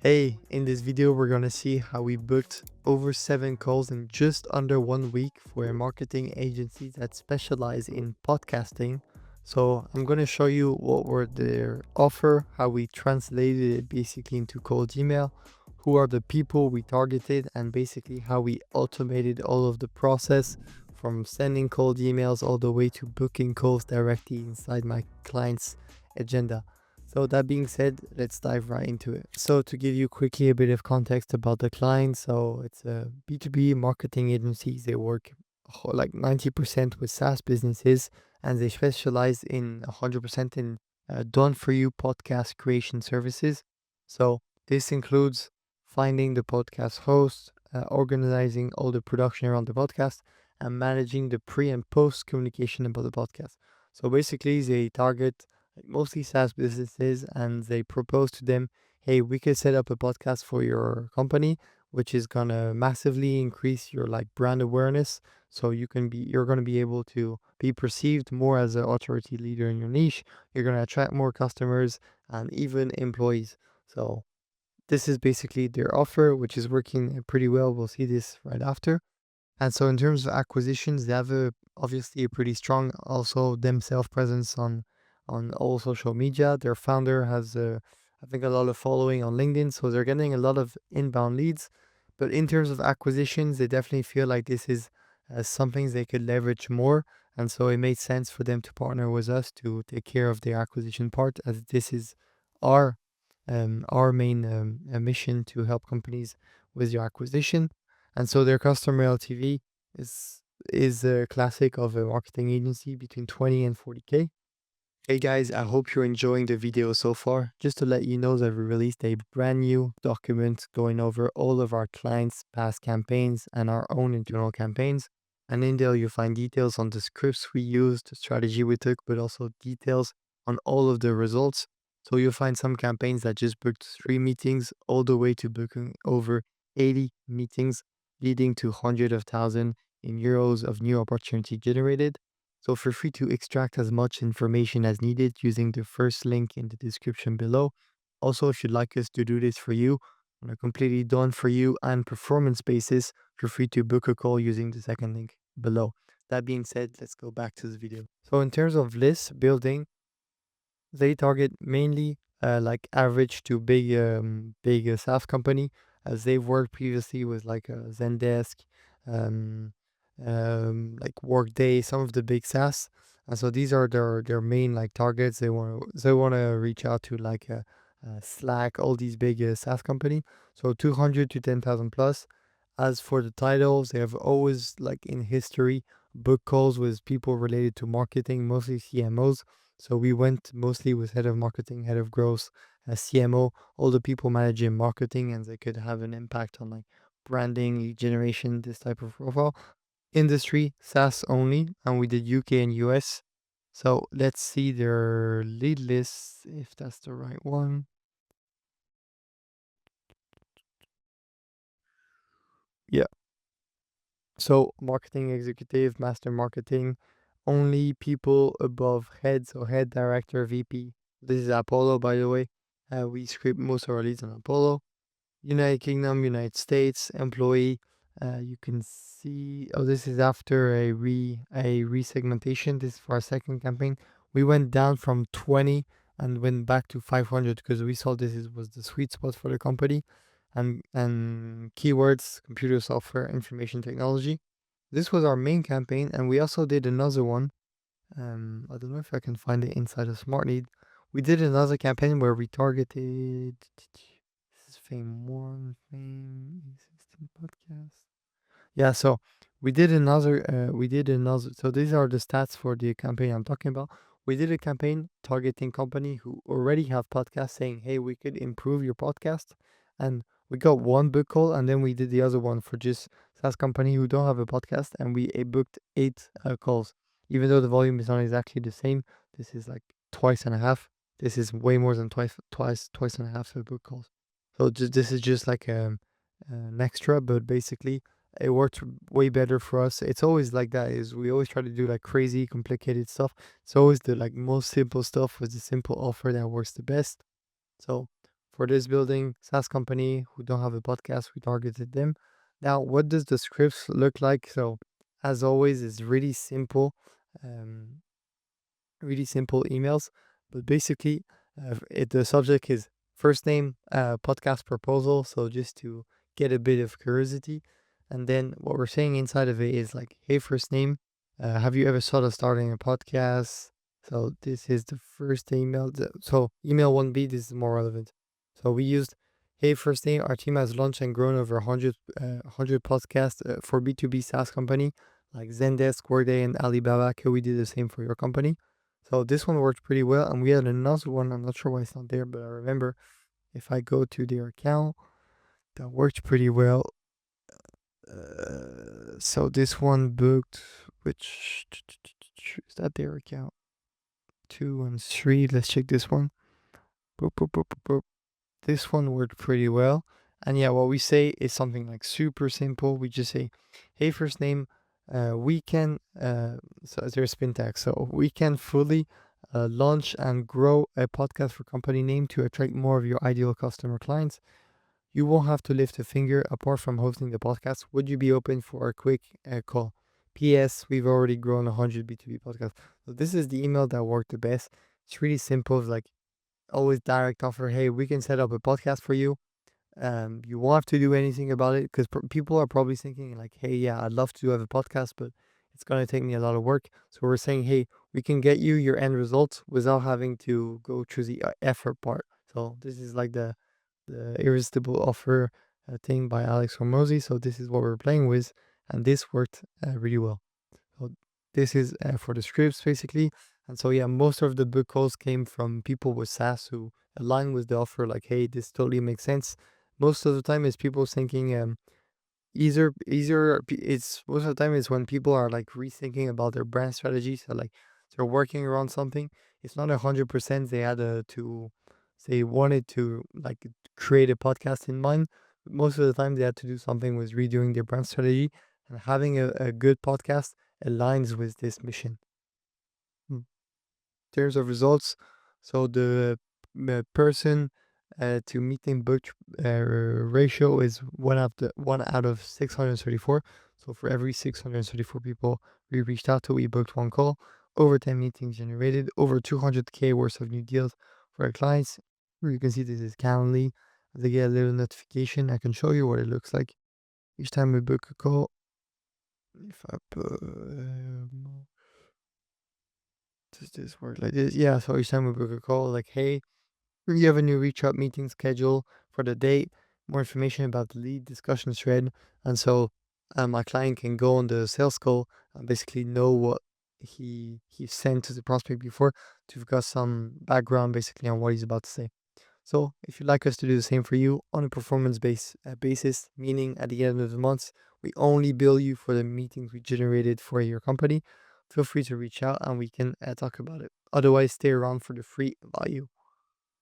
Hey, in this video, we're gonna see how we booked over 7 calls in just under 1 week for a marketing agency that specialize in podcasting. So I'm gonna show you what were their offer, how we translated it basically into cold email, who are the people we targeted, and basically how we automated all of the process from sending cold emails all the way to booking calls directly inside my client's agenda. So that being said, let's dive right into it. So to give you quickly a bit of context about the client, so it's a B2B marketing agency. They work like 90% with SaaS businesses, and they specialize in 100% in done for you podcast creation services. So this includes finding the podcast host, organizing all the production around the podcast, and managing the pre and post communication about the podcast. So basically, they target mostly SaaS businesses, and they propose to them, hey, we could set up a podcast for your company, which is gonna massively increase your like brand awareness. So you're gonna be able to be perceived more as an authority leader in your niche. You're gonna attract more customers and even employees. So this is basically their offer, which is working pretty well. We'll see this right after. And so in terms of acquisitions, they have obviously a pretty strong also themselves presence on all social media. Their founder has I think a lot of following on LinkedIn, so they're getting a lot of inbound leads. But in terms of acquisitions, they definitely feel like this is something they could leverage more. And so it made sense for them to partner with us to take care of their acquisition part, as this is our our main mission to help companies with your acquisition. And so their customer LTV is is a classic of a marketing agency between 20 and 40K. Hey guys, I hope you're enjoying the video so far. Just to let you know that we released a brand new document going over all of our clients' past campaigns and our own internal campaigns. And in there you'll find details on the scripts we used, the strategy we took, but also details on all of the results. So you'll find some campaigns that just booked 3 meetings all the way to booking over 80 meetings, leading to hundreds of thousands in euros of new opportunity generated. So feel free to extract as much information as needed using the first link in the description below. Also, if you'd like us to do this for you on a completely done for you and performance basis, feel free to book a call using the second link below. That being said, let's go back to the video. So in terms of list building, they target mainly like average to big SaaS company, as they've worked previously with like Zendesk, um, like Workday, some of the big SaaS. And so these are their main like targets. They want to reach out to like Slack, all these big SaaS company. So 200 to 10,000 plus. As for the titles, they have always like in history book calls with people related to marketing, mostly CMOs. So we went mostly with head of marketing, head of growth, CMO, all the people managing marketing, and they could have an impact on like branding, lead generation, this type of profile. Industry, SaaS only, and we did UK and US. So let's see their lead list, if that's the right one. Yeah. So marketing executive, master marketing, only people above head, so head director, VP. This is Apollo, by the way. We script most of our leads on Apollo. United Kingdom, United States, employee. You can see, oh, this is after a resegmentation. This is for our second campaign. We went down from 20 and went back to 500 because we saw was the sweet spot for the company. And keywords, computer software, information technology. This was our main campaign, and we also did another one. I don't know if I can find it inside of Smart Lead. We did another campaign where we targeted. This is Fame 1, Fame existing podcast. Yeah, so so these are the stats for the campaign I'm talking about. We did a campaign targeting company who already have podcasts saying, hey, we could improve your podcast. And we got one book call, and then we did the other one for just SaaS company who don't have a podcast, and we booked 8 calls. Even though the volume is not exactly the same, this is like twice and a half. This is way more than twice and a half of book calls. So this is just like an extra, but basically it worked way better for us. It's always like that. Is we always try to do like crazy, complicated stuff. It's always the like most simple stuff with the simple offer that works the best. So for this building, SaaS company who don't have a podcast, we targeted them. Now, what does the scripts look like? So, as always, it's um, really simple emails. But basically, the subject is first name, podcast proposal. So just to get a bit of curiosity. And then what we're saying inside of it is like, hey, first name, have you ever thought of starting a podcast? So this is the first email. So email 1B, this is more relevant. So we used, hey, first name, our team has launched and grown over 100 podcasts for B2B SaaS company like Zendesk, Workday, and Alibaba. Can we do the same for your company? So this one worked pretty well, and we had another one. I'm not sure why it's not there, but I remember if I go to their account, that worked pretty well. So this one booked, which is that their account? 2 and 3. Let's check this one. Boop, boop, boop, boop, boop. This one worked pretty well. And yeah, what we say is something like super simple. We just say, hey, first name, we can, so there's spin tag. So we can fully launch and grow a podcast for company name to attract more of your ideal customer clients. You won't have to lift a finger apart from hosting the podcast. Would you be open for a quick call? P.S. We've already grown 100 B2B podcasts. So this is the email that worked the best. It's really simple. It's like always direct offer. Hey, we can set up a podcast for you. You won't have to do anything about it because people are probably thinking like, hey, yeah, I'd love to have a podcast, but it's going to take me a lot of work. So we're saying, hey, we can get you your end results without having to go through the effort part. So this is like the irresistible offer thing by Alex Hormozy. So this is what we're playing with, and this worked really well. So this is for the scripts basically. And so yeah, most of the book calls came from people with SaaS who align with the offer, like, hey, this totally makes sense. Most of the time is people thinking it's most of the time is when people are like rethinking about their brand strategy. So like they're working around something. It's not 100% they had they wanted to like create a podcast in mind. But most of the time they had to do something with redoing their brand strategy, and having a good podcast aligns with this mission. Hmm. Terms of results, so the person to meeting book ratio is 1 out of 634. So for every 634 people we reached out to, we booked one call. Over 10 meetings generated, over 200K worth of new deals for our clients. Here you can see this is Calendly. They get a little notification. I can show you what it looks like each time we book a call. If I put does this work like this? Yeah, so each time we book a call, like, hey, we have a new ReachUP meeting schedule for the date, more information about the lead discussion thread. And so my client can go on the sales call and basically know what he sent to the prospect before, to have got some background basically on what he's about to say. So if you'd like us to do the same for you on a basis, meaning at the end of the month, we only bill you for the meetings we generated for your company, feel free to reach out and we can talk about it. Otherwise, stay around for the free value.